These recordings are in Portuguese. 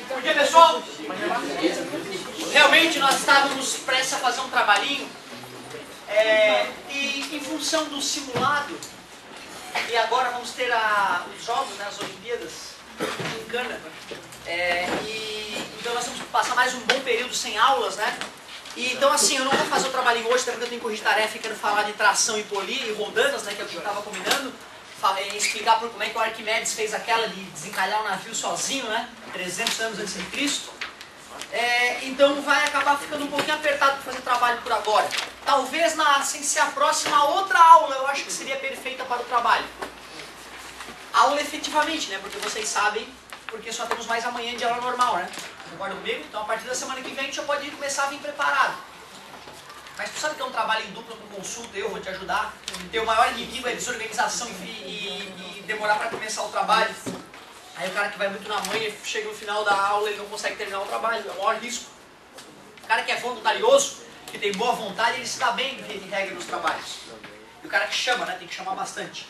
Porque, pessoal, realmente nós estávamos prestes a fazer um trabalhinho e em função do simulado, e agora vamos ter os jogos, né, as Olimpíadas em Cana, então nós vamos passar mais um bom período sem aulas, né? E, então assim, eu não vou fazer o trabalhinho hoje, até porque eu tenho que corrigir tarefa e quero falar de tração e polir e rodanas, né, que é o que eu estava combinando, explicar como é que o Arquimedes fez aquela de desencalhar o navio sozinho, né, 300 anos antes de Cristo. Então vai acabar ficando um pouquinho apertado para fazer trabalho por agora. Talvez sem ser a próxima outra aula, eu acho que seria perfeita para o trabalho. Aula efetivamente, né, porque vocês sabem, porque só temos mais amanhã de aula normal, né? Concorda comigo? Então a partir da semana que vem a gente já pode começar a vir preparado. Mas tu sabe que é um trabalho em dupla com consulta, eu vou te ajudar. Teu maior inimigo é desorganização e demorar para começar o trabalho. Aí o cara que vai muito na manha, chega no final da aula, ele não consegue terminar o trabalho, é o maior risco. O cara que é voluntarioso, que tem boa vontade, ele se dá bem, via de regra, nos trabalhos. E o cara que chama, né, tem que chamar bastante.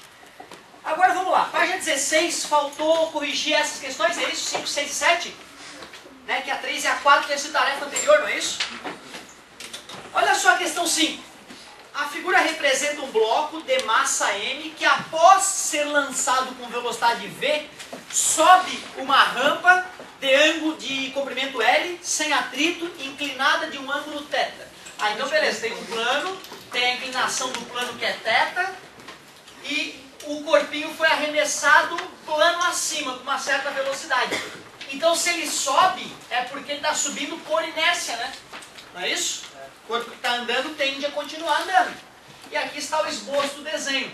Agora vamos lá, página 16, faltou corrigir essas questões, é isso? 5, 6 e 7? Né, que a 3 e a 4 tem sido tarefa anterior, não é isso? Olha só a questão 5. A figura representa um bloco de massa M que após ser lançado com velocidade V, sobe uma rampa de comprimento L, sem atrito, inclinada de um ângulo θ. Então beleza, tem um plano, tem a inclinação do plano que é θ, e o corpinho foi arremessado plano acima, com uma certa velocidade. Então se ele sobe, é porque ele está subindo por inércia, né? Não é isso? O corpo que está andando tende a continuar andando. E aqui está o esboço do desenho.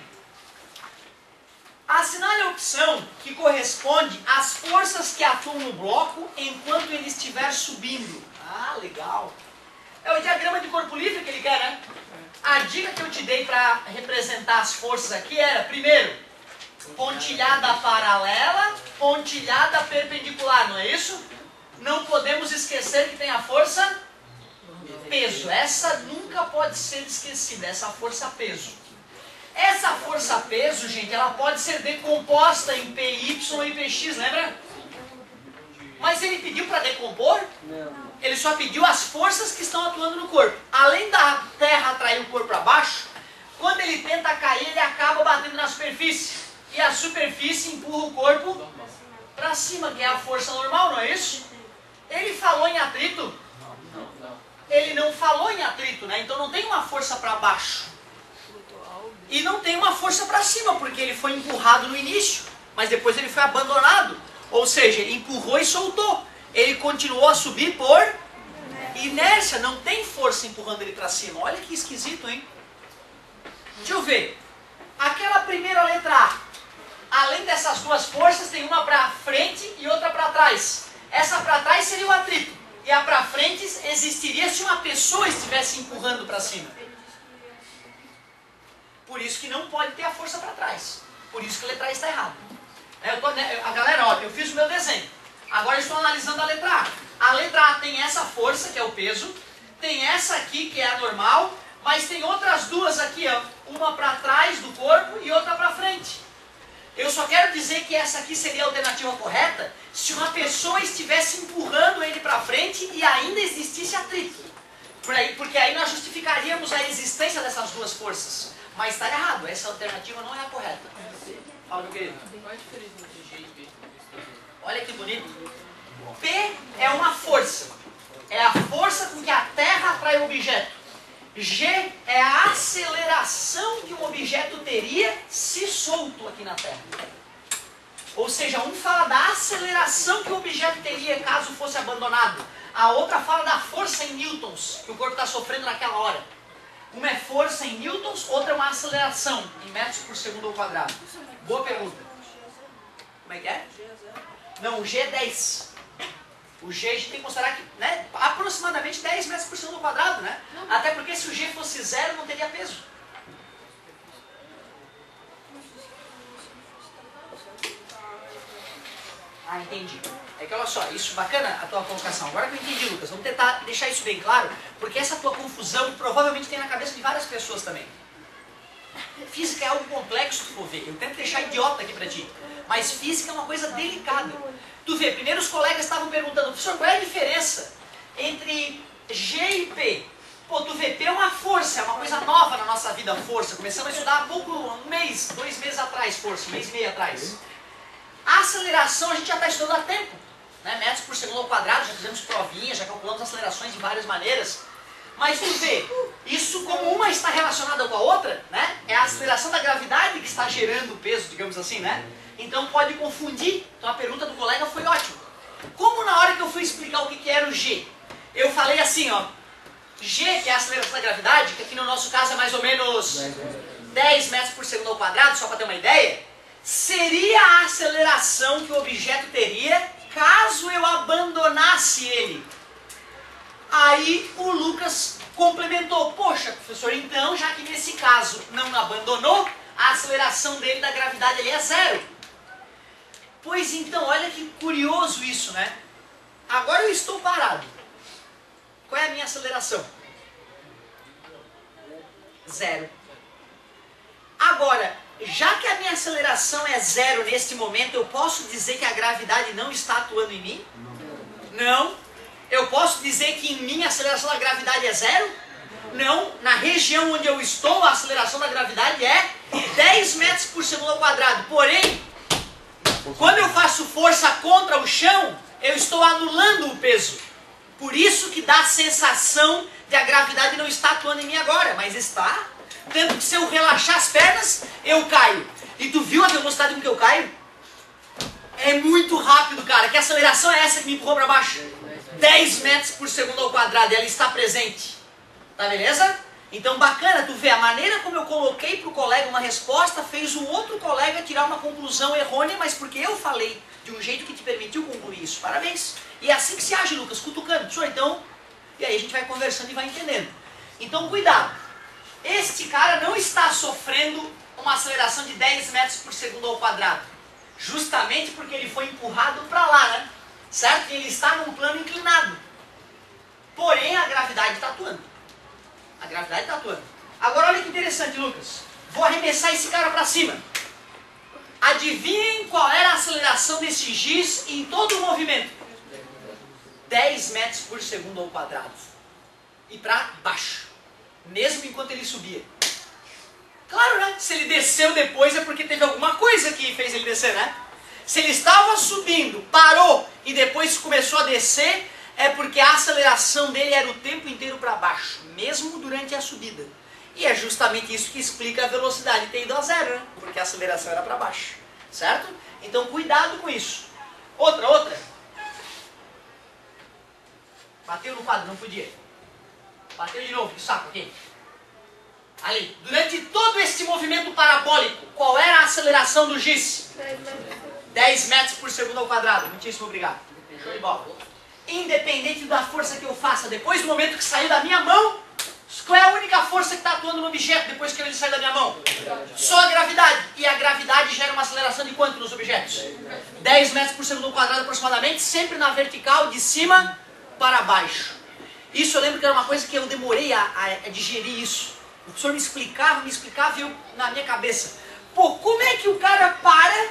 Assinale a opção que corresponde às forças que atuam no bloco enquanto ele estiver subindo. Ah, legal. É o diagrama de corpo livre que ele quer, né? A dica que eu te dei para representar as forças aqui era, primeiro, pontilhada paralela, pontilhada perpendicular, não é isso? Não podemos esquecer que tem a força peso. Essa nunca pode ser esquecida, essa força peso. Essa força peso, gente, ela pode ser decomposta em PY e PX, lembra? Mas ele pediu para decompor? Não. Ele só pediu as forças que estão atuando no corpo. Além da terra atrair o corpo para baixo, quando ele tenta cair, ele acaba batendo na superfície. E a superfície empurra o corpo para cima, que é a força normal, não é isso? Ele falou em atrito? Ele não falou em atrito, né? Então não tem uma força para baixo. E não tem uma força para cima, porque ele foi empurrado no início, mas depois ele foi abandonado. Ou seja, ele empurrou e soltou. Ele continuou a subir por inércia, não tem força empurrando ele para cima. Olha que esquisito, hein? Deixa eu ver. Aquela primeira letra A, além dessas duas forças, tem uma para frente e outra para trás. Essa para trás seria o atrito. E a para frente existiria se uma pessoa estivesse empurrando para cima. Por isso que não pode ter a força para trás. Por isso que a letra A está errada. Galera, ó, eu fiz o meu desenho. Agora eu estou analisando a letra A. A letra A tem essa força, que é o peso. Tem essa aqui, que é a normal. Mas tem outras duas aqui, ó. Uma para trás do corpo e outra para frente. Eu só quero dizer que essa aqui seria a alternativa correta se uma pessoa estivesse empurrando ele para frente e ainda existisse atrito. Porque aí nós justificaríamos a existência dessas duas forças. Mas está errado, essa alternativa não é a correta. Fala, meu querido. Qual a diferença entre G e B? Olha que bonito. P é uma força. É a força com que a Terra atrai o objeto. G é a aceleração que um objeto teria se solto aqui na Terra. Ou seja, um fala da aceleração que o objeto teria caso fosse abandonado. A outra fala da força em newtons que o corpo está sofrendo naquela hora. Uma é força em newtons, outra é uma aceleração em metros por segundo ao quadrado. Boa pergunta. Como é que é? Não, o G é 10. O G a gente tem que considerar que, né, aproximadamente 10 metros por segundo ao quadrado, né? Até porque se o G fosse zero, não teria peso. Ah, entendi. É que olha só, isso bacana a tua colocação. Agora que eu entendi, Lucas, vamos tentar deixar isso bem claro, porque essa tua confusão provavelmente tem na cabeça de várias pessoas também. Física é algo complexo, se for ver. Eu tento deixar idiota aqui pra ti. Mas física é uma coisa delicada. Tu vê, primeiro os colegas estavam perguntando, professor, qual é a diferença entre G e P? Pô, tu vê, P é uma força, é uma coisa nova na nossa vida, força. Começamos a estudar há pouco, um mês, 2 meses atrás, força, 1 mês e meio atrás. A aceleração a gente já está estudando há tempo, né? Metros por segundo ao quadrado, já fizemos provinhas, já calculamos acelerações de várias maneiras. Mas tu vê, isso como uma está relacionada com a outra, né? É a aceleração da gravidade que está gerando o peso, digamos assim, né? Então pode confundir. Então a pergunta do colega foi ótima. Como na hora que eu fui explicar o que era o G, eu falei assim, ó, G, que é a aceleração da gravidade, que aqui no nosso caso é mais ou menos 10 metros por segundo ao quadrado, só para ter uma ideia, seria a aceleração que o objeto teria caso eu abandonasse ele. Aí o Lucas complementou, poxa, professor, então, já que nesse caso não abandonou, a aceleração dele da gravidade ali é 0. Pois então, olha que curioso isso, né? Agora eu estou parado. Qual é a minha aceleração? 0. Agora, já que a minha aceleração é 0 neste momento, eu posso dizer que a gravidade não está atuando em mim? Não. Eu posso dizer que em mim a aceleração da gravidade é 0? Não. Na região onde eu estou, a aceleração da gravidade é 10 metros por segundo ao quadrado. Porém, quando eu faço força contra o chão, eu estou anulando o peso. Por isso que dá a sensação de a gravidade não está atuando em mim agora, mas está. Tanto que se eu relaxar as pernas, eu caio. E tu viu a velocidade com que eu caio? É muito rápido, cara. Que aceleração é essa que me empurrou para baixo? 10 metros por segundo ao quadrado, e ela está presente. Tá beleza? Então bacana, tu vê, a maneira como eu coloquei para o colega uma resposta fez o outro colega tirar uma conclusão errônea, mas porque eu falei de um jeito que te permitiu concluir isso. Parabéns. E é assim que se age, Lucas, cutucando. Professor, então, e aí a gente vai conversando e vai entendendo. Então cuidado. Este cara não está sofrendo uma aceleração de 10 metros por segundo ao quadrado. Justamente porque ele foi empurrado para lá, né? Certo? Ele está num plano inclinado. Porém, a gravidade está atuando. A gravidade está atuando. Agora, olha que interessante, Lucas. Vou arremessar esse cara para cima. Adivinhem qual era a aceleração desse giz em todo o movimento? 10 metros por segundo ao quadrado. E para baixo. Mesmo enquanto ele subia. Claro, né? Se ele desceu depois é porque teve alguma coisa que fez ele descer, né? Se ele estava subindo, parou e depois começou a descer, é porque a aceleração dele era o tempo inteiro para baixo, mesmo durante a subida. E é justamente isso que explica a velocidade ter ido a 0, né? Porque a aceleração era para baixo, certo? Então cuidado com isso. Outra. Bateu no quadro, não podia. Bateu de novo, que saco aqui. Ali, durante todo esse movimento parabólico, qual era a aceleração do giz? 10 metros por segundo ao quadrado. Muitíssimo obrigado. Show de bola. Independente da força que eu faça, depois do momento que saiu da minha mão, qual é a única força que está atuando no objeto depois que ele sai da minha mão? Só a gravidade. E a gravidade gera uma aceleração de quanto nos objetos? 10 metros por segundo ao quadrado aproximadamente, sempre na vertical, de cima para baixo. Isso eu lembro que era uma coisa que eu demorei a digerir isso. O professor me explicava e eu na minha cabeça. Pô, como é que o cara para?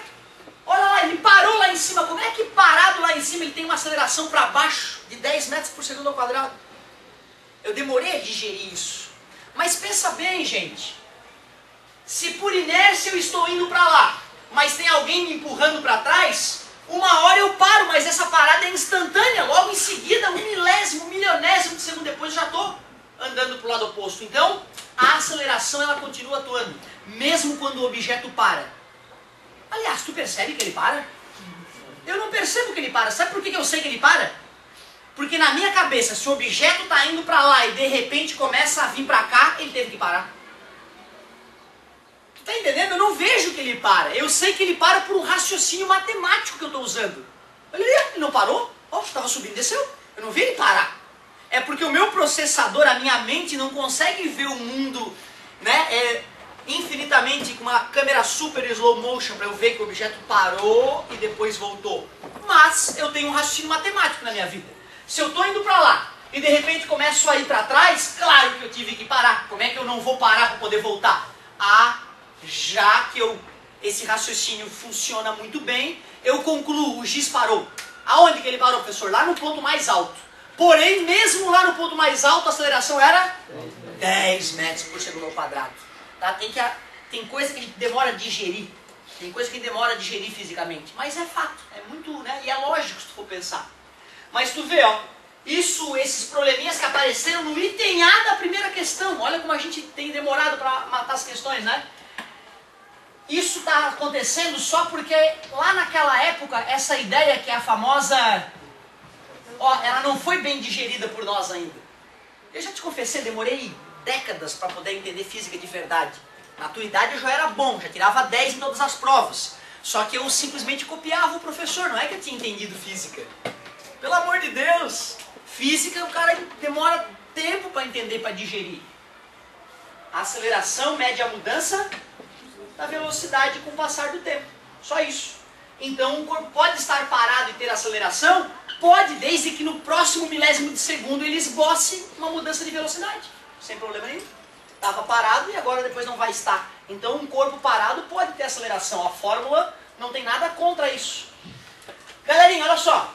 Olha lá, ele parou lá em cima. Como é que parado lá em cima ele tem uma aceleração para baixo de 10 metros por segundo ao quadrado? Eu demorei a digerir isso. Mas pensa bem, gente. Se por inércia eu estou indo para lá, mas tem alguém me empurrando para trás, uma hora eu paro, mas essa parada é instantânea. Logo em seguida, um milésimo, milionésimo de segundo depois, eu já estou andando para o lado oposto. Então, a aceleração ela continua atuando, mesmo quando o objeto para. Aliás, tu percebe que ele para? Eu não percebo que ele para. Sabe por que eu sei que ele para? Porque na minha cabeça, se o objeto está indo para lá e de repente começa a vir para cá, ele teve que parar. Tu tá entendendo? Eu não vejo que ele para. Eu sei que ele para por um raciocínio matemático que eu estou usando. Olha ali, ele não parou? Ó, estava subindo e desceu. Eu não vi ele parar. É porque o meu processador, a minha mente, não consegue ver o mundo, né, infinitamente com uma câmera super slow motion para eu ver que o objeto parou e depois voltou. Mas eu tenho um raciocínio matemático na minha vida. Se eu estou indo para lá e de repente começo a ir para trás, claro que eu tive que parar. Como é que eu não vou parar para poder voltar? Ah, já que eu esse raciocínio funciona muito bem, eu concluo, o giz parou. Aonde que ele parou, professor? Lá no ponto mais alto. Porém, mesmo lá no ponto mais alto, a aceleração era 10 metros por segundo ao quadrado. Tá? Tem coisa que a gente demora a digerir. Tem coisa que a gente demora a digerir fisicamente. Mas é fato, é muito, né? E é lógico se tu for pensar. Mas tu vê, ó, esses probleminhas que apareceram no item A da primeira questão. Olha como a gente tem demorado para matar as questões, né? Isso está acontecendo só porque lá naquela época, essa ideia que é a famosa... Ó, ela não foi bem digerida por nós ainda. Eu já te confessei, demorei décadas para poder entender física de verdade. Na tua idade eu já era bom, já tirava 10 em todas as provas. Só que eu simplesmente copiava o professor, não é que eu tinha entendido física. Pelo amor de Deus! Física o cara demora tempo para entender, para digerir. A aceleração mede a mudança da velocidade com o passar do tempo. Só isso. Então o corpo pode estar parado e ter aceleração? Pode, desde que no próximo milésimo de segundo ele esboce uma mudança de velocidade. Sem problema nenhum. Estava parado e agora depois não vai estar. Então um corpo parado pode ter aceleração. A fórmula não tem nada contra isso. Galerinha, olha só.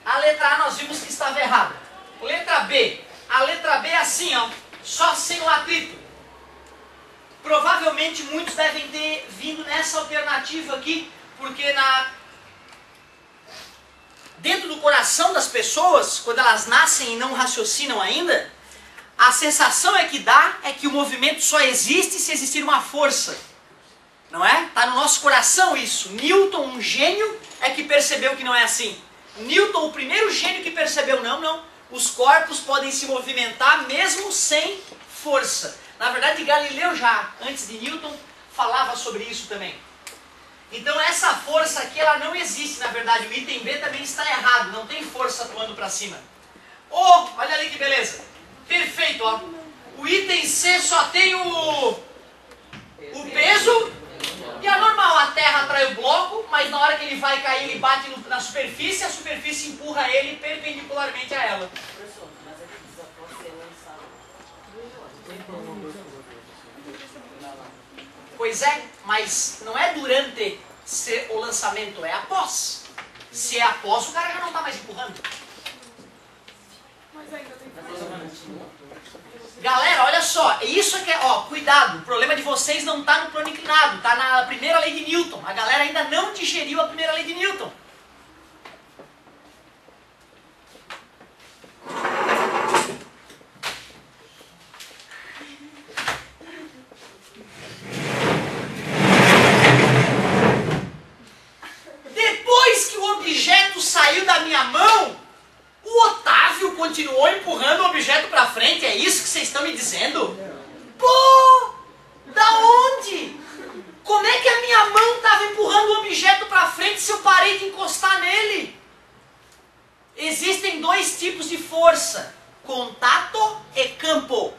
A letra A nós vimos que estava errada. Letra B. A letra B é assim, ó. Só sem o atrito. Provavelmente muitos devem ter vindo nessa alternativa aqui, porque dentro do coração das pessoas, quando elas nascem e não raciocinam ainda, a sensação é que o movimento só existe se existir uma força. Não é? Está no nosso coração isso. Newton, um gênio, é que percebeu que não é assim. Newton, o primeiro gênio que percebeu, não, os corpos podem se movimentar mesmo sem força. Na verdade, Galileu já, antes de Newton, falava sobre isso também. Então essa força aqui, ela não existe, na verdade. O item B também está errado, não tem força atuando para cima. Oh, olha ali que beleza. Perfeito, ó. O item C só tem o peso e a normal. A terra atrai o bloco, mas na hora que ele vai cair, ele bate na superfície, a superfície empurra ele perpendicularmente a ela. Professor, mas é que desapós ser lançado. Pois é, mas não é durante o lançamento, é após. Se é após, o cara já não está mais empurrando. Mas ainda tem Galera, olha só, isso aqui é, ó, cuidado, o problema de vocês não está no plano inclinado, está na primeira lei de Newton. A galera ainda não digeriu a primeira lei de Newton. Depois que o objeto saiu da minha mão, o Otávio continuou empurrando o objeto para frente, é isso que vocês estão me dizendo? Pô, da onde? Como é que a minha mão estava empurrando o objeto para frente se eu parei de encostar nele? Existem dois tipos de força, contato e campo.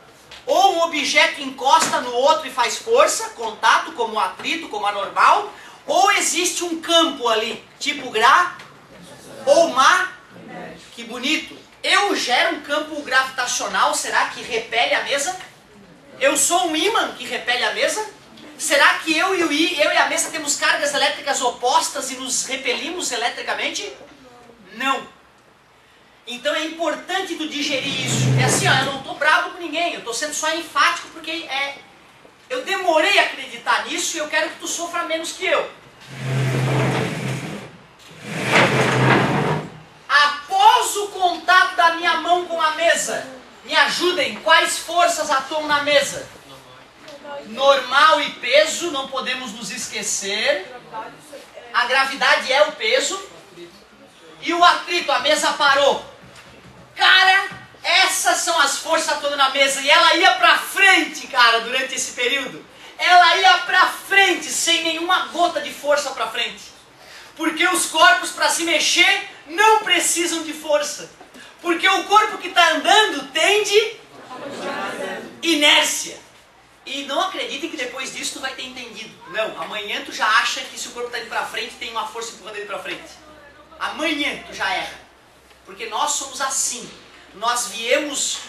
Ou um objeto encosta no outro e faz força, contato, como o atrito, como a normal, ou existe um campo ali, tipo Gra ou Ma. Que bonito. Eu gero um campo gravitacional, será que repele a mesa? Eu sou um ímã que repele a mesa? Será que eu e a mesa temos cargas elétricas opostas e nos repelimos eletricamente? Não. Então é importante tu digerir isso. É assim, ó, eu não estou bravo com ninguém, eu estou sendo só enfático porque eu demorei a acreditar nisso e eu quero que tu sofra menos que eu. Após o contato da minha mão com a mesa, me ajudem, quais forças atuam na mesa? Normal e peso, não podemos nos esquecer. A gravidade é o peso. E o atrito, a mesa parou. Cara, essas são as forças atuando na mesa. E ela ia pra frente, cara, durante esse período. Ela ia pra frente, sem nenhuma gota de força pra frente. Porque os corpos, para se mexer, não precisam de força. Porque o corpo que está andando tende inércia. E não acreditem que depois disso tu vai ter entendido. Não, amanhã tu já acha que se o corpo está indo para frente, tem uma força empurrando ele para frente. Amanhã tu já erra. Porque nós somos assim. Nós viemos...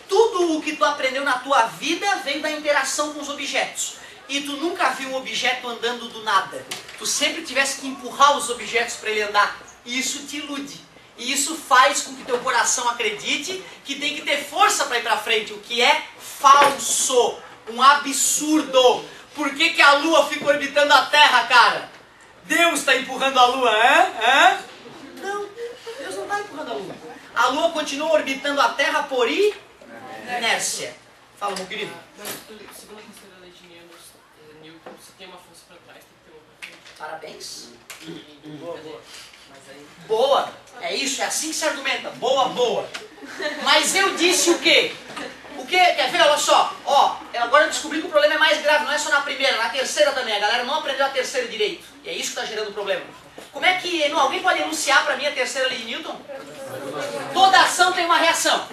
tudo o que tu aprendeu na tua vida veio da interação com os objetos. e tu nunca viu um objeto andando do nada. Tu sempre tivesse que empurrar os objetos para ele andar. E isso te ilude. E isso faz com que teu coração acredite que tem que ter força para ir para frente, o que é falso, um absurdo. Por que a Lua fica orbitando a Terra, cara? Deus está empurrando a Lua, Não, Deus não está empurrando a Lua. A Lua continua orbitando a Terra por inércia. Fala, meu querido. Segundo a terceira lei de Newton, se tem uma força para trás, tem que ter uma para frente. Parabéns. Boa, boa. Mas aí... Boa. É isso, é assim que se argumenta. Boa, boa. Mas eu disse o quê? O quê? Quer ver? Olha só. Ó, agora eu descobri que o problema é mais grave. Não é só na primeira, na terceira também. A galera não aprendeu a terceira direito. E é isso que está gerando o problema. Como é que... Alguém pode enunciar para mim a terceira lei de Newton? Toda ação tem uma reação.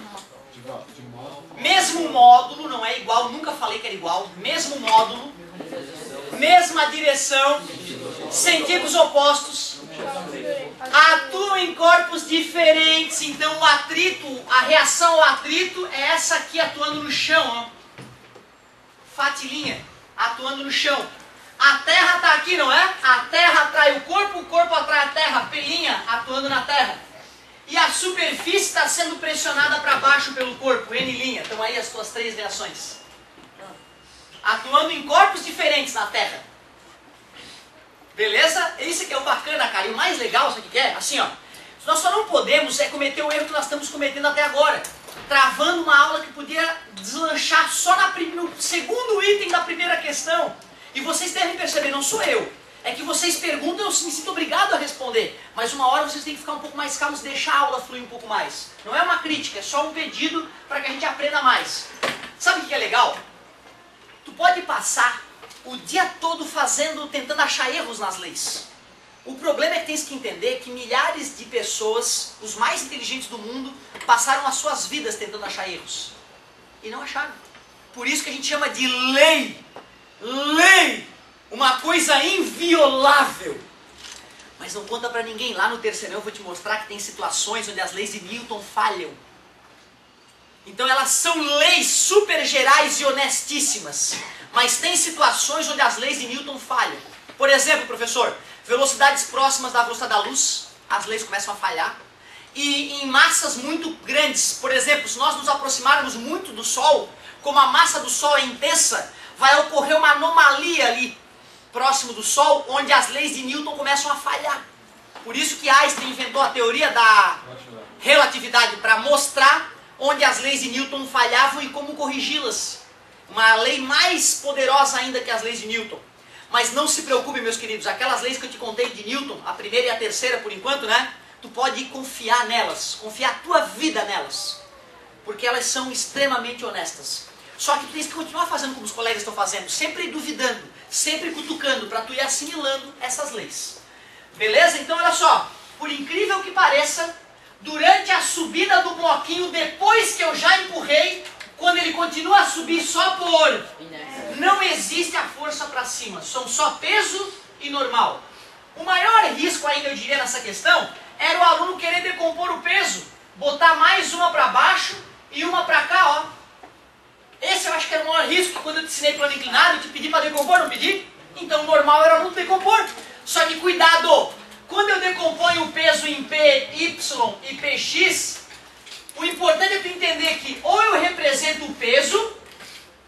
Mesmo módulo, não é igual, nunca falei que era igual. Mesmo módulo, mesma direção, sentidos opostos, atuam em corpos diferentes. Então o atrito, a reação ao atrito é essa aqui atuando no chão, ó. Fatilinha, atuando no chão. A terra está aqui, não é? A terra atrai o corpo atrai a terra, pelinha atuando na terra. E a superfície está sendo pressionada para baixo pelo corpo, N'. Estão aí as tuas 3 reações. Atuando em corpos diferentes na Terra. Beleza? Isso que é o bacana, cara. E o mais legal, sabe o que é? Assim, ó. Nós só não podemos cometer o erro que nós estamos cometendo até agora. Travando uma aula que podia deslanchar só no segundo item da primeira questão. E vocês devem perceber, não sou eu. É que vocês perguntam, eu me sinto obrigado a responder. Mas uma hora vocês têm que ficar um pouco mais calmos e deixar a aula fluir um pouco mais. Não é uma crítica, é só um pedido para que a gente aprenda mais. Sabe o que é legal? Tu pode passar o dia todo tentando achar erros nas leis. O problema é que tens que entender que milhares de pessoas, os mais inteligentes do mundo, passaram as suas vidas tentando achar erros. E não acharam. Por isso que a gente chama de lei. Lei! Uma coisa inviolável. Mas não conta pra ninguém. Lá no terceirão eu vou te mostrar que tem situações onde as leis de Newton falham. Então elas são leis super gerais e honestíssimas. Mas tem situações onde as leis de Newton falham. Por exemplo, professor, velocidades próximas da velocidade da luz, as leis começam a falhar. E em massas muito grandes, por exemplo, se nós nos aproximarmos muito do Sol, como a massa do Sol é intensa, vai ocorrer uma anomalia ali, próximo do Sol, onde as leis de Newton começam a falhar. Por isso que Einstein inventou a teoria da relatividade, para mostrar onde as leis de Newton falhavam e como corrigi-las. Uma lei mais poderosa ainda que as leis de Newton. Mas não se preocupe, meus queridos, aquelas leis que eu te contei de Newton, a primeira e a terceira por enquanto, né? Tu pode confiar nelas, confiar a tua vida nelas. Porque elas são extremamente honestas. Só que tu tens que continuar fazendo como os colegas estão fazendo, sempre duvidando, sempre cutucando, para tu ir assimilando essas leis. Beleza? Então olha só, por incrível que pareça, durante a subida do bloquinho, depois que eu já empurrei, quando ele continua a subir só por... não existe a força para cima, são só peso e normal. O maior risco ainda, eu diria, nessa questão, era o aluno querer decompor o peso, botar mais uma para baixo e uma para cá, ó. Esse eu acho que era o maior risco, que quando eu te ensinei plano inclinado, eu te pedi para decompor, não pedi? Então o normal era não decompor. Só que cuidado, quando eu decomponho o peso em PY e PX, o importante é tu entender que ou eu represento o peso,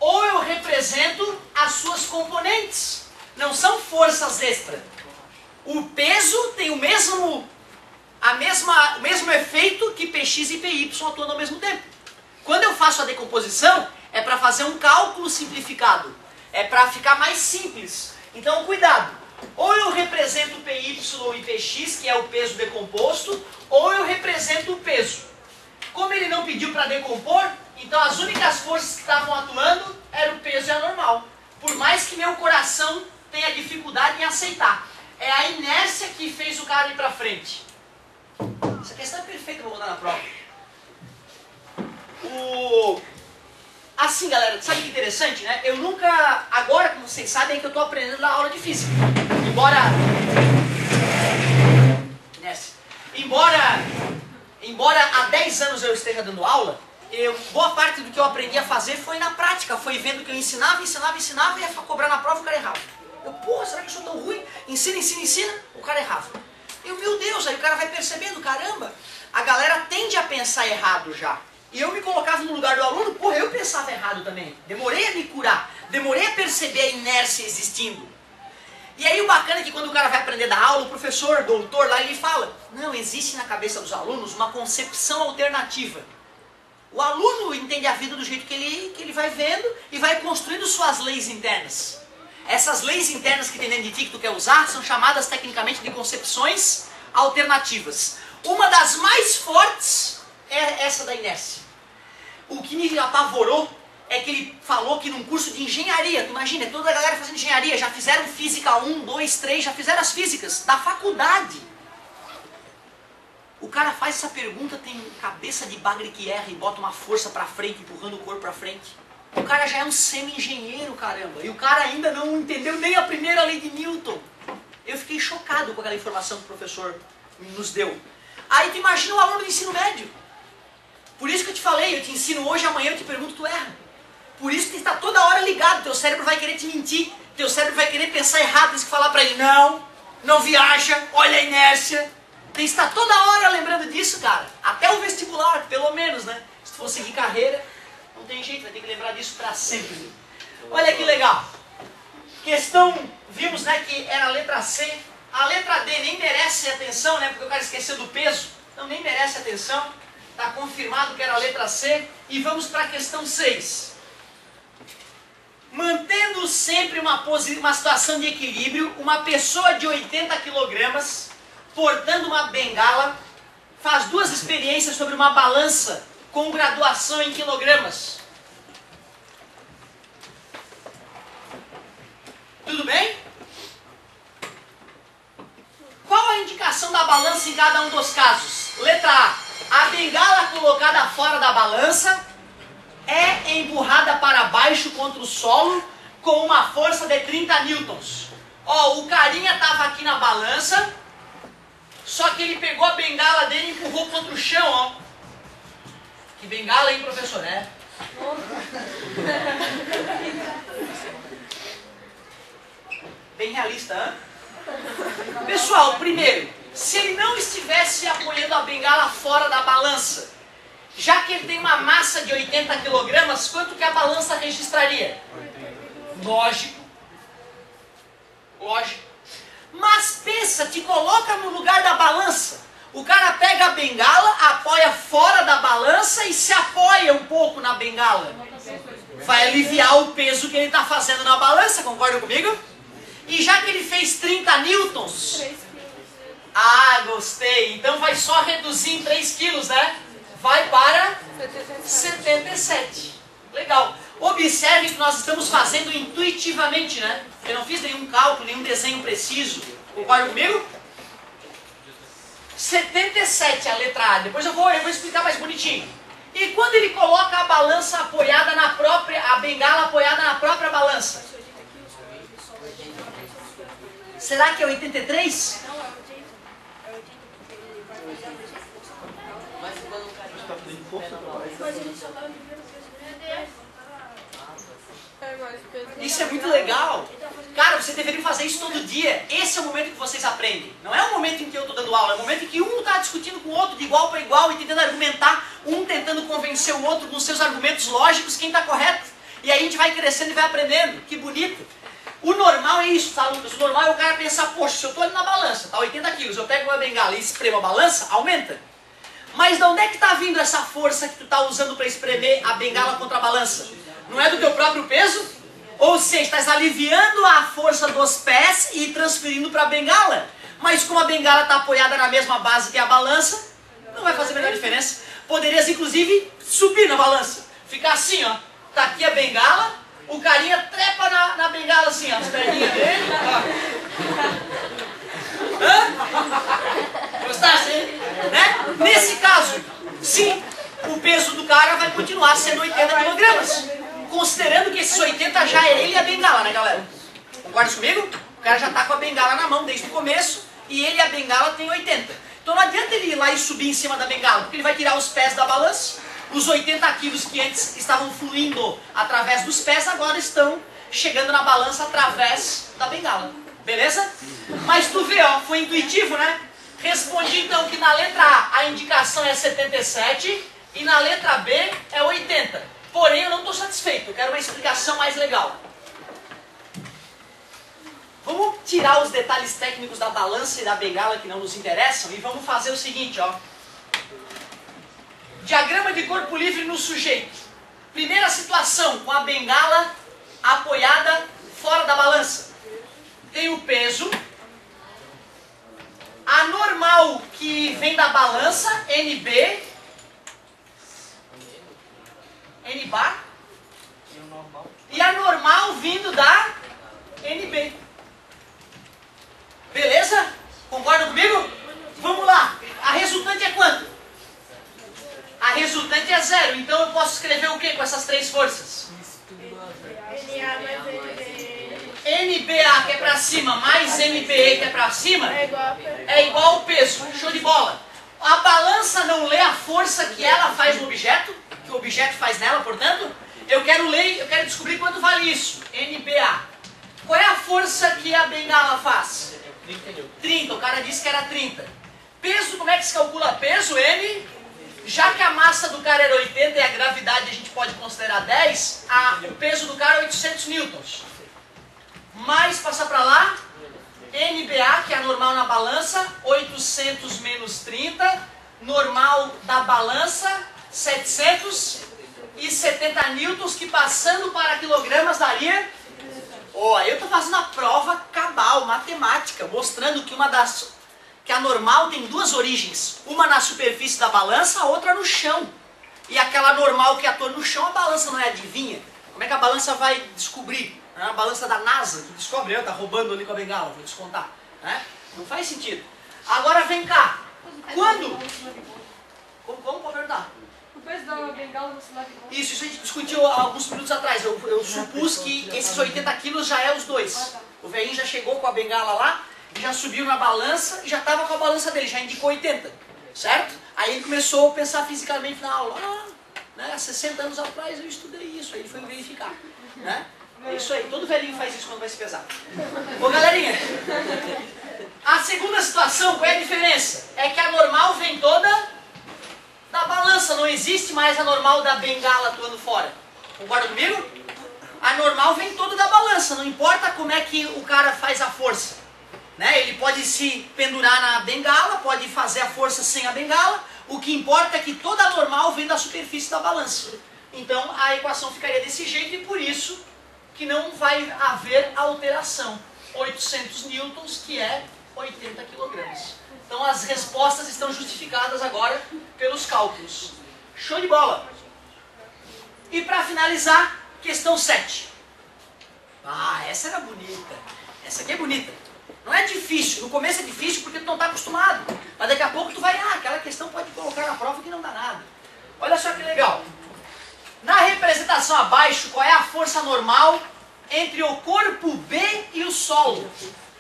ou eu represento as suas componentes. Não são forças extras. O peso tem o mesmo efeito que PX e PY atuando ao mesmo tempo. Quando eu faço a decomposição, é para fazer um cálculo simplificado. É para ficar mais simples. Então, cuidado. Ou eu represento PY e PX, que é o peso decomposto, ou eu represento o peso. Como ele não pediu para decompor, então as únicas forças que estavam atuando eram o peso e a normal. Por mais que meu coração tenha dificuldade em aceitar. É a inércia que fez o cara ir para frente. Essa questão é perfeita, eu vou botar na prova. Assim, galera, sabe que interessante, né? Eu nunca... Agora, como vocês sabem, é que eu estou aprendendo na aula de física. Embora há 10 anos eu esteja dando aula, boa parte do que eu aprendi a fazer foi na prática, foi vendo que eu ensinava e ia cobrar na prova e o cara errava. Eu, porra, será que eu sou tão ruim? Ensina, o cara errava. Eu, meu Deus, aí o cara vai percebendo, caramba, a galera tende a pensar errado já. E eu me colocava no lugar do aluno, porra, eu pensava errado também. Demorei a me curar, demorei a perceber a inércia existindo. E aí o bacana é que quando o cara vai aprender da aula, o professor, doutor lá, ele fala, não, existe na cabeça dos alunos uma concepção alternativa. O aluno entende a vida do jeito que ele vai vendo e vai construindo suas leis internas. Essas leis internas que tem dentro de ti que tu quer usar são chamadas tecnicamente de concepções alternativas. Uma das mais fortes é essa da inércia. O que me apavorou é que ele falou que num curso de engenharia, tu imagina, toda a galera fazendo engenharia, já fizeram física 1, 2, 3, já fizeram as físicas da faculdade. O cara faz essa pergunta, tem cabeça de bagre que erra e bota uma força pra frente, empurrando o corpo pra frente. O cara já é um semi-engenheiro, caramba. E o cara ainda não entendeu nem a primeira lei de Newton. Eu fiquei chocado com aquela informação que o professor nos deu. Aí tu imagina o aluno do ensino médio. Por isso que eu te falei, eu te ensino hoje, amanhã eu te pergunto, tu erra. Por isso que está toda hora ligado, teu cérebro vai querer te mentir, teu cérebro vai querer pensar errado, tem que falar pra ele, não viaja, olha a inércia. Tem que estar toda hora lembrando disso, cara. Até o vestibular, pelo menos, né? Se tu for seguir carreira, não tem jeito, vai ter que lembrar disso pra sempre. Olha que legal. Questão, vimos, né, que era a letra C. A letra D nem merece atenção, né, porque o cara esqueceu do peso. Então nem merece atenção. Está confirmado que era a letra C. E vamos para a questão 6. Mantendo sempre uma situação de equilíbrio, uma pessoa de 80 kg, portando uma bengala, faz 2 experiências sobre uma balança com graduação em quilogramas. Tudo bem? Qual a indicação da balança em cada um dos casos? Letra A. A bengala colocada fora da balança é empurrada para baixo contra o solo com uma força de 30 newtons. Ó, o carinha estava aqui na balança, só que ele pegou a bengala dele e empurrou contra o chão, ó. Que bengala, hein, professor? É. Bem realista, hã? Pessoal, primeiro, se ele não estivesse apoiando a bengala fora da balança, já que ele tem uma massa de 80 kg, quanto que a balança registraria? Lógico. Mas pensa, te coloca no lugar da balança. O cara pega a bengala, apoia fora da balança e se apoia um pouco na bengala. Vai aliviar o peso que ele está fazendo na balança, concorda comigo? E já que ele fez 30 newtons... Ah, gostei. Então vai só reduzir em 3 quilos, né? Vai para 77. Legal. Observe que nós estamos fazendo intuitivamente, né? Eu não fiz nenhum cálculo, nenhum desenho preciso. Concorda comigo? 77 a letra A. Depois eu vou explicar mais bonitinho. E quando ele coloca a balança apoiada na própria, a bengala apoiada na própria balança? Será que é 83? Mas quando o cara está fazendo força pra Isso é muito legal. Cara, vocês deveriam fazer isso todo dia. Esse é o momento que vocês aprendem. Não é o momento em que eu estou dando aula, é o momento em que um está discutindo com o outro de igual para igual e tentando argumentar, um tentando convencer o outro com seus argumentos lógicos, quem está correto. E aí a gente vai crescendo e vai aprendendo. Que bonito. O normal é isso, tá, Lucas? O normal é o cara pensar, poxa, se eu estou ali na balança, tá 80 quilos, eu pego uma bengala e espremo a balança, aumenta. Mas de onde é que está vindo essa força que tu está usando para espremer a bengala contra a balança? Não é do teu próprio peso? Ou seja, estás aliviando a força dos pés e transferindo para a bengala. Mas como a bengala está apoiada na mesma base que a balança, não vai fazer a menor diferença. Poderias, inclusive, subir na balança. Ficar assim, ó. Tá aqui a bengala, o carinha trepa na bengala assim, ó. As perninhas dele. Hã? Gostasse, né? Nesse caso, sim, o peso do cara vai continuar sendo 80 kg. Considerando que esses 80 já é ele e a bengala, né, galera? Concorda comigo? O cara já tá com a bengala na mão desde o começo e ele e a bengala tem 80. Então não adianta ele ir lá e subir em cima da bengala, porque ele vai tirar os pés da balança, Os 80 quilos que antes estavam fluindo através dos pés, agora estão chegando na balança através da bengala. Beleza? Mas tu vê, ó, foi intuitivo, né? Respondi então que na letra A indicação é 77 e na letra B é 80. Porém, eu não estou satisfeito, eu quero uma explicação mais legal. Vamos tirar os detalhes técnicos da balança e da bengala que não nos interessam e vamos fazer o seguinte, ó. Diagrama de corpo livre no sujeito. Primeira situação, com a bengala apoiada fora da balança. Tem o peso. A normal que vem da balança, NB. N bar. E a normal vindo da NB. Beleza? Concorda comigo? Vamos lá. A resultante é quanto? A resultante é 0. Então eu posso escrever o que com essas três forças? NBA que é para cima mais NBE que é para cima é igual ao peso. Show de bola. A balança não lê a força que ela faz no objeto, que o objeto faz nela, portanto, eu quero descobrir quanto vale isso. NBA. Qual é a força que a bengala faz? 30. O cara disse que era 30. Peso, como é que se calcula peso? N. Já que a massa do cara era 80 e a gravidade a gente pode considerar 10, o peso do cara é 800 newtons. Mais, passa para lá, NBA, que é a normal na balança, 800 menos 30, normal da balança, 770 newtons, que passando para quilogramas daria... Ó, eu estou fazendo a prova cabal, matemática, mostrando que que a normal tem duas origens. Uma na superfície da balança, a outra no chão. E aquela normal que atua no chão, a balança não é adivinha. Como é que a balança vai descobrir? É a balança da NASA, que descobre, tá roubando ali com a bengala, vou descontar. Né? Não faz sentido. Agora vem cá. Quando? Como pode perguntar? O peso da bengala você leva em conta? Isso a gente discutiu há alguns minutos atrás. Eu supus que esses 80 quilos já é os dois. O velhinho já chegou com a bengala lá, já subiu na balança e já estava com a balança dele, já indicou 80. Certo? Aí ele começou a pensar fisicamente na aula. Né, 60 anos atrás eu estudei isso, aí ele foi verificar. Né? É isso aí, todo velhinho faz isso quando vai se pesar. Ô galerinha, a segunda situação, qual é a diferença? É que a normal vem toda da balança, não existe mais a normal da bengala atuando fora. Concorda comigo? A normal vem toda da balança, não importa como é que o cara faz a força. Né? Ele pode se pendurar na bengala, pode fazer a força sem a bengala, o que importa é que toda a normal vem da superfície da balança. Então a equação ficaria desse jeito e por isso que não vai haver alteração. 800 newtons, que é 80 quilogramas. Então as respostas estão justificadas agora pelos cálculos. Show de bola! E para finalizar, questão 7. Ah, essa era bonita. Essa aqui é bonita. Não é difícil. No começo é difícil porque tu não está acostumado. Mas daqui a pouco tu vai, aquela questão pode colocar na prova que não dá nada. Olha só que legal. Na representação abaixo, qual é a força normal entre o corpo B e o solo?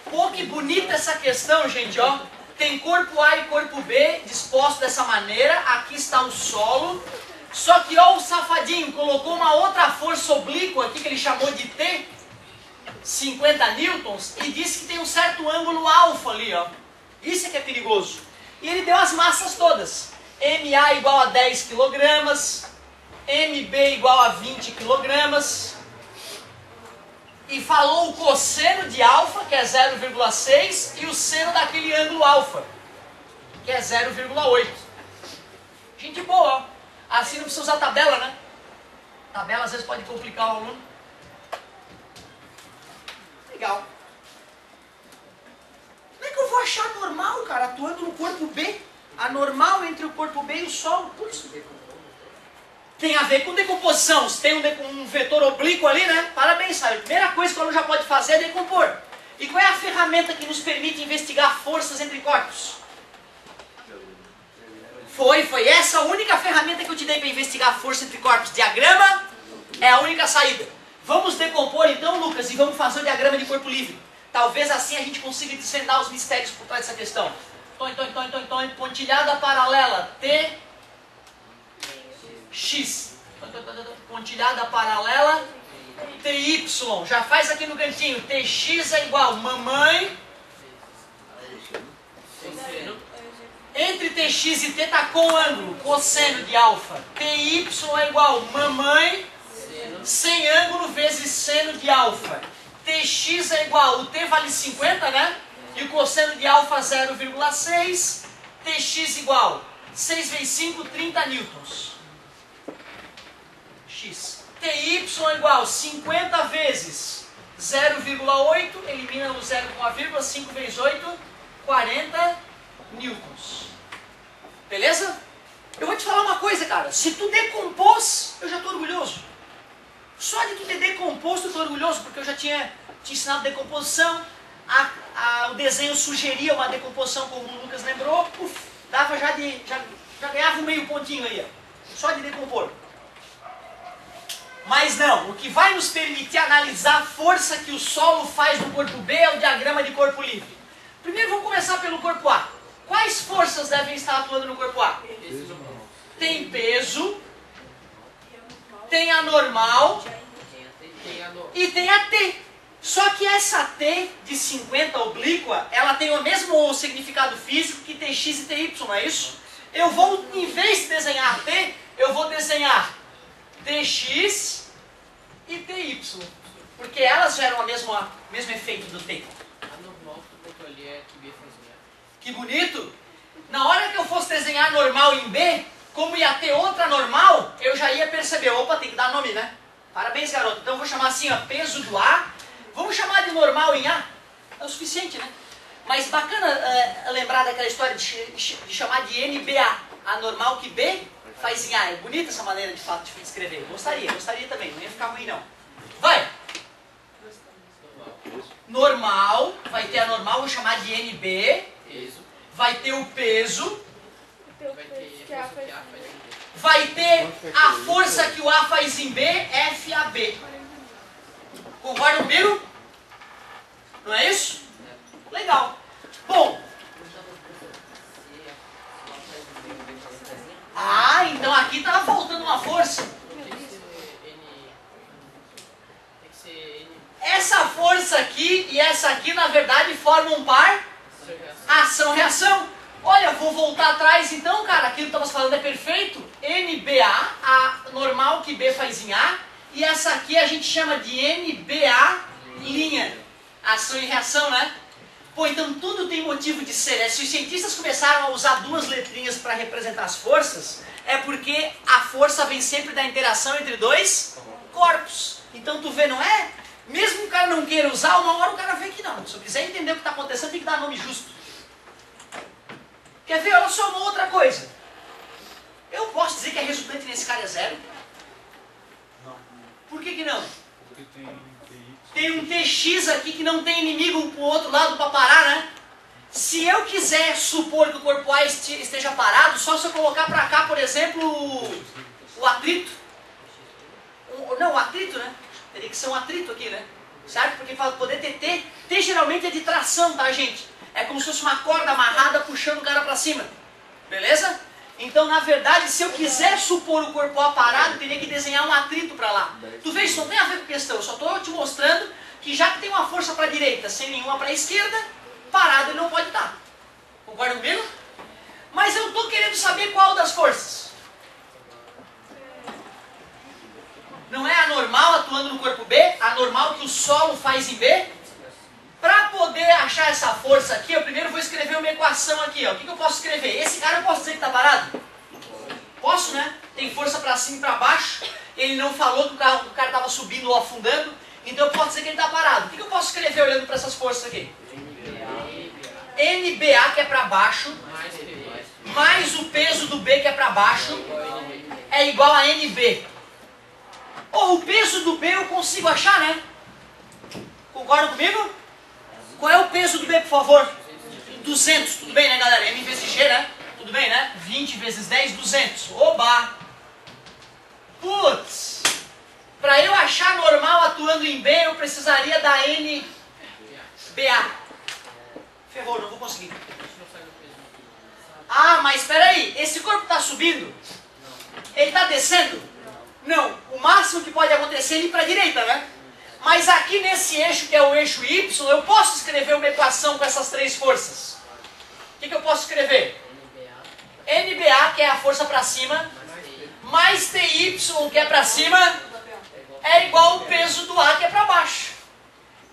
Pô, que bonita essa questão, gente, ó. Tem corpo A e corpo B disposto dessa maneira. Aqui está o solo. Só que, ó, o safadinho colocou uma outra força oblíqua aqui que ele chamou de T, 50 newtons, e disse que tem um certo ângulo alfa ali, ó. Isso é que é perigoso. E ele deu as massas todas. MA igual a 10 kg, MB igual a 20 kg, e falou o cosseno de alfa, que é 0,6, e o seno daquele ângulo alfa, que é 0,8. Gente boa, ó. Assim não precisa usar tabela, né? Tabela às vezes pode complicar o aluno. Legal. Como é que eu vou achar a normal, cara, atuando no corpo B? A normal entre o corpo B e o solo? Putz, tem a ver com decomposição. Se tem um vetor oblíquo ali, né? Parabéns, sabe? A primeira coisa que o aluno já pode fazer é decompor. E qual é a ferramenta que nos permite investigar forças entre corpos? Foi essa a única ferramenta que eu te dei para investigar força entre corpos. Diagrama é a única saída. Vamos decompor então, Lucas, e vamos fazer o diagrama de corpo livre. Talvez assim a gente consiga desvendar os mistérios por trás dessa questão. Pontilhada paralela T, X. Pontilhada paralela, TY. Já faz aqui no cantinho. TX é igual mamãe. Entre TX e T está com ângulo, cosseno de alfa. TY é igual mamãe sem ângulo vezes seno de alfa. TX é igual, o T vale 50, né? E o cosseno de alfa 0,6. TX igual 6 vezes 5, 30 newtons. X. TY é igual 50 vezes 0,8, elimina o 0 com a vírgula, 5 vezes 8, 40 newtons. Beleza? Eu vou te falar uma coisa, cara. Se tu decompôs, eu já estou orgulhoso. Só de tu ter decomposto, eu estou orgulhoso, porque eu já tinha te ensinado decomposição. O desenho sugeria uma decomposição, como o Lucas lembrou. Uf, dava já ganhava um meio pontinho aí, ó. Só de decompor. Mas não, o que vai nos permitir analisar a força que o solo faz no corpo B é o diagrama de corpo livre. Primeiro vamos começar pelo corpo A. Quais forças devem estar atuando no corpo A? Tem peso, tem a normal e tem a T. Só que essa T de 50 oblíqua, ela tem o mesmo significado físico que TX e TY, não é isso? Eu vou, em vez de desenhar T, eu vou desenhar TX e TY. Porque elas geram o mesmo efeito do T. A normal que tu botou ali é que B faz B. Que bonito! Na hora que eu fosse desenhar normal em B, como ia ter outra normal, eu já ia perceber, opa, tem que dar nome, né? Parabéns, garoto. Então eu vou chamar assim, ó, peso do A. Vamos chamar de normal em A? É o suficiente, né? Mas bacana lembrar daquela história de chamar de NBA. A normal que B faz em A. É bonita essa maneira de fato de escrever. Gostaria também, não ia ficar ruim não. Vai! Normal, vai ter a normal, vou chamar de NB. Vai ter o peso. Vai ter a força que o A faz em B, FAB. Concorda comigo? Não é isso? Legal. Bom. Então aqui estava faltando uma força. Essa força aqui e essa aqui, na verdade, formam um par ação-reação. Olha, vou voltar atrás então, cara. Aquilo que estamos falando é perfeito. NBA, a normal que B faz em A. E essa aqui a gente chama de NBA linha. Ação e reação, né? Pô, então tudo tem motivo de ser. Se os cientistas começaram a usar duas letrinhas para representar as forças, é porque a força vem sempre da interação entre dois corpos. Então tu vê, não é? Mesmo que o cara não queira usar, uma hora o cara vê que não. Se eu quiser entender o que está acontecendo, tem que dar nome justo. Quer ver? Olha só uma outra coisa. Eu posso dizer que a resultante nesse cara é zero? Não. Por que não? Porque Tem um TX aqui que não tem inimigo pro outro lado para parar, né? Se eu quiser supor que o corpo A esteja parado, só se eu colocar para cá, por exemplo, o atrito. Não, o atrito, né? Teria que ser um atrito aqui, né? Certo? Porque para poder ter T, T geralmente é de tração, tá, gente? É como se fosse uma corda amarrada puxando o cara para cima. Beleza? Então, na verdade, se eu quiser supor o corpo A parado, eu teria que desenhar um atrito para lá. Tu vê, isso não tem a ver com questão. Eu só estou te mostrando que já que tem uma força para a direita sem nenhuma para a esquerda, parado ele não pode estar. Concorda comigo? Mas eu estou querendo saber qual das forças. Não é a normal atuando no corpo B? A normal que o solo faz em B? Para poder achar essa força aqui, eu primeiro vou escrever uma equação aqui. Ó. O que eu posso escrever? Esse cara eu posso dizer que está parado? Posso, né? Tem força para cima e para baixo. Ele não falou que o cara estava subindo ou afundando. Então eu posso dizer que ele está parado. O que eu posso escrever olhando para essas forças aqui? NBA, que é para baixo, mais o peso do B, que é para baixo, é igual a NB. Ou o peso do B eu consigo achar, né? Concordam comigo? Qual é o peso do B, por favor? 200, tudo bem, né, galera? M vezes G, né? Tudo bem, né? 20 vezes 10, 200. Oba! Putz! Para eu achar normal atuando em B, eu precisaria da NBA. Ferrou, não vou conseguir. Ah, mas espera aí. Esse corpo está subindo? Ele está descendo? Não. O máximo que pode acontecer é ele ir para a direita, né? Mas aqui nesse eixo, que é o eixo Y, eu posso escrever uma equação com essas três forças. O que eu posso escrever? NBA, que é a força para cima, mais TY, que é para cima, é igual ao peso do A, que é para baixo.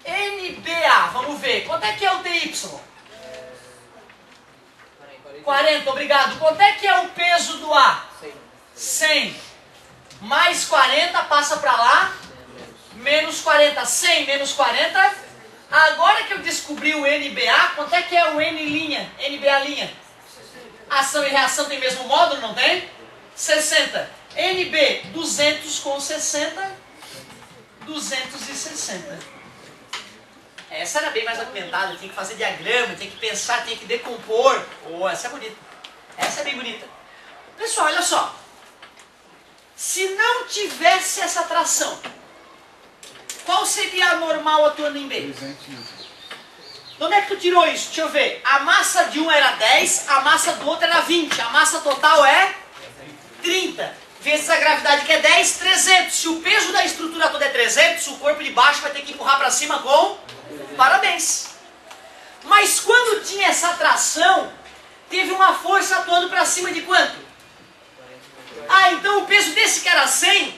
NBA, vamos ver. Quanto é que é o TY? 40, obrigado. Quanto é que é o peso do A? 100. Mais 40 passa para lá. Menos 40. 100 menos 40. Agora que eu descobri o NBA, quanto é que é o N'? NBA'? Ação e reação tem mesmo módulo, não tem? 60. NB, 200 com 60. 260. Essa era bem mais documentada, tinha que fazer diagrama, tinha que pensar, tinha que decompor. Oh, essa é bonita. Essa é bem bonita. Pessoal, olha só. Se não tivesse essa tração, qual seria a normal atuando em B? De onde é que tu tirou isso? Deixa eu ver. A massa de um era 10, a massa do outro era 20. A massa total é 30. Vezes a gravidade que é 10, 300. Se o peso da estrutura toda é 300, o corpo de baixo vai ter que empurrar para cima com parabéns. Mas quando tinha essa tração, teve uma força atuando para cima de quanto? Ah, então o peso desse que era 100,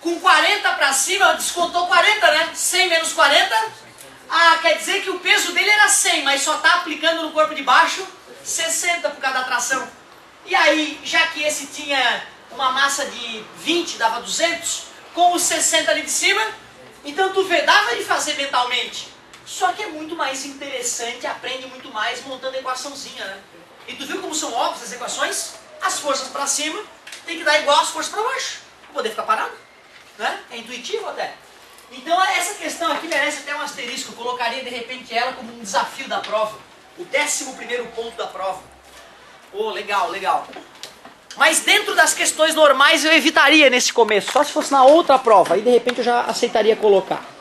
com 40 para cima, descontou 40, né? 100 menos 40. Ah, quer dizer que o peso dele era 100, mas só está aplicando no corpo de baixo 60 por causa da tração. E aí, já que esse tinha uma massa de 20, dava 200, com os 60 ali de cima, então tu vê, dava de fazer mentalmente. Só que é muito mais interessante, aprende muito mais montando a equaçãozinha, né? E tu viu como são óbvias as equações? As forças para cima tem que dar igual às forças para baixo, para poder ficar parado, né? É intuitivo até. Então essa questão aqui merece até um asterisco, eu colocaria de repente ela como um desafio da prova. O 11º ponto da prova. Oh, legal, legal. Mas dentro das questões normais eu evitaria nesse começo, só se fosse na outra prova, aí de repente eu já aceitaria colocar.